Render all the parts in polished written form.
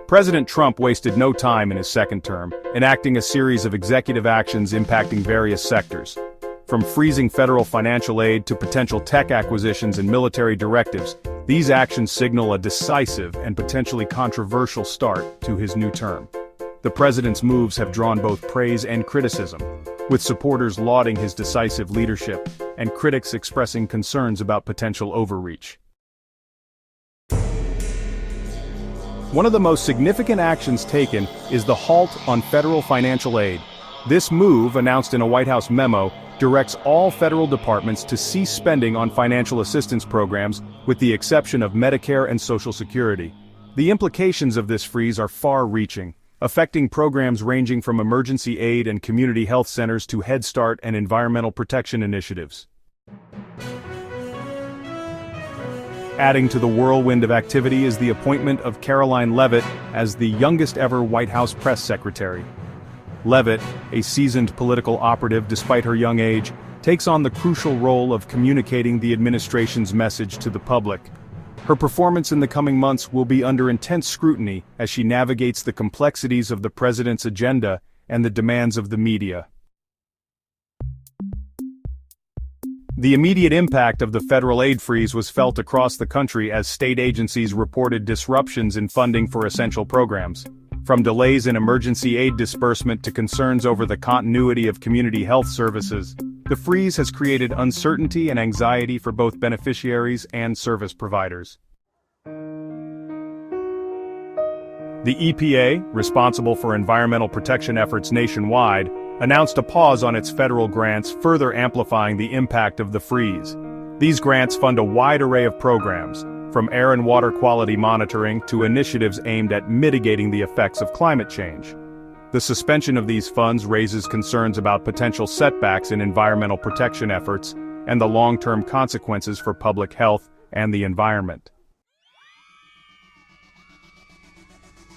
President Trump wasted no time in his second term, enacting a series of executive actions impacting various sectors. From freezing federal financial aid to potential tech acquisitions and military directives, these actions signal a decisive and potentially controversial start to his new term. The president's moves have drawn both praise and criticism, with supporters lauding his decisive leadership and critics expressing concerns about potential overreach. One of the most significant actions taken is the halt on federal financial aid. This move, announced in a White House memo, directs all federal departments to cease spending on financial assistance programs, with the exception of Medicare and Social Security. The implications of this freeze are far-reaching, affecting programs ranging from emergency aid and community health centers to Head Start and environmental protection initiatives. Adding to the whirlwind of activity is the appointment of Karoline Leavitt as the youngest-ever White House press secretary. Leavitt, a seasoned political operative despite her young age, takes on the crucial role of communicating the administration's message to the public. Her performance in the coming months will be under intense scrutiny as she navigates the complexities of the president's agenda and the demands of the media. The immediate impact of the federal aid freeze was felt across the country as state agencies reported disruptions in funding for essential programs. From delays in emergency aid disbursement to concerns over the continuity of community health services, the freeze has created uncertainty and anxiety for both beneficiaries and service providers. The EPA, responsible for environmental protection efforts nationwide, announced a pause on its federal grants, further amplifying the impact of the freeze. These grants fund a wide array of programs, from air and water quality monitoring to initiatives aimed at mitigating the effects of climate change. The suspension of these funds raises concerns about potential setbacks in environmental protection efforts and the long-term consequences for public health and the environment.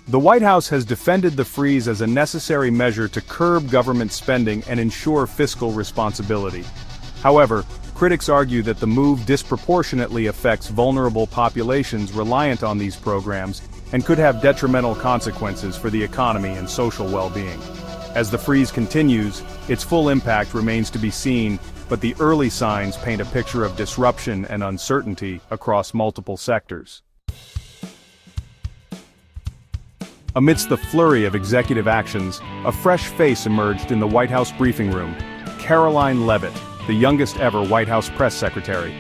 The White House has defended the freeze as a necessary measure to curb government spending and ensure fiscal responsibility. However, critics argue that the move disproportionately affects vulnerable populations reliant on these programs and could have detrimental consequences for the economy and social well-being. As the freeze continues, its full impact remains to be seen, but the early signs paint a picture of disruption and uncertainty across multiple sectors. Amidst the flurry of executive actions, a fresh face emerged in the White House briefing room: Karoline Leavitt, the youngest-ever White House press secretary.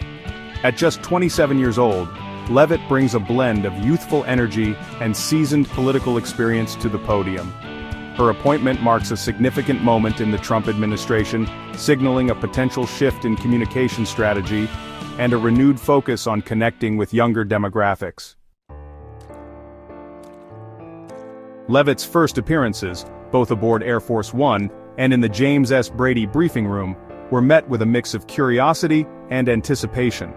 At just 27 years old, Leavitt brings a blend of youthful energy and seasoned political experience to the podium. Her appointment marks a significant moment in the Trump administration, signaling a potential shift in communication strategy and a renewed focus on connecting with younger demographics. Leavitt's first appearances, both aboard Air Force One and in the James S. Brady briefing room, were met with a mix of curiosity and anticipation.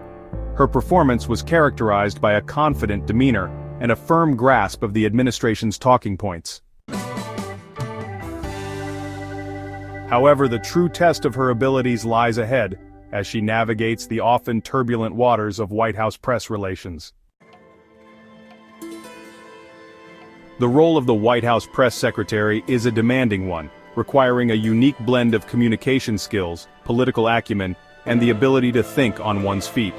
Her performance was characterized by a confident demeanor and a firm grasp of the administration's talking points. However, the true test of her abilities lies ahead, as she navigates the often turbulent waters of White House press relations. The role of the White House press secretary is a demanding one, requiring a unique blend of communication skills, political acumen, and the ability to think on one's feet.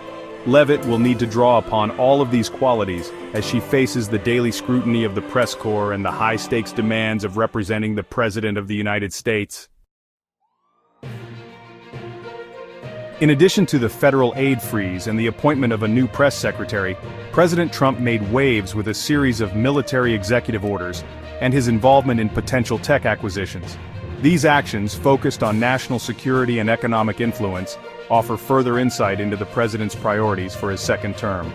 Leavitt will need to draw upon all of these qualities as she faces the daily scrutiny of the press corps and the high-stakes demands of representing the President of the United States. In addition to the federal aid freeze and the appointment of a new press secretary, President Trump made waves with a series of military executive orders and his involvement in potential tech acquisitions. These actions, focused on national security and economic influence, offer further insight into the president's priorities for his second term.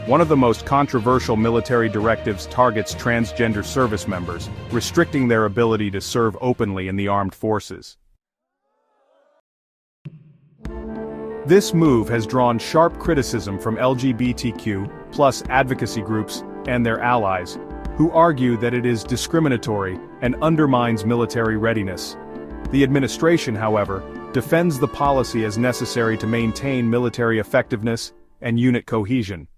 One of the most controversial military directives targets transgender service members, restricting their ability to serve openly in the armed forces. This move has drawn sharp criticism from LGBTQ+ advocacy groups and their allies, who argue that it is discriminatory and undermines military readiness. The administration, however, defends the policy as necessary to maintain military effectiveness and unit cohesion.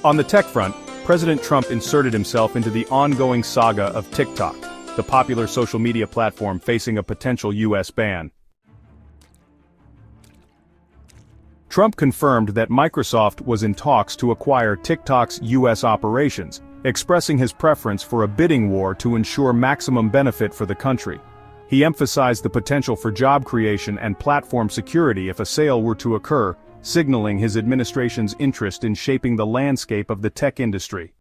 On the tech front, President Trump inserted himself into the ongoing saga of TikTok, the popular social media platform facing a potential U.S. ban. Trump confirmed that Microsoft was in talks to acquire TikTok's U.S. operations, expressing his preference for a bidding war to ensure maximum benefit for the country. He emphasized the potential for job creation and platform security if a sale were to occur, signaling his administration's interest in shaping the landscape of the tech industry.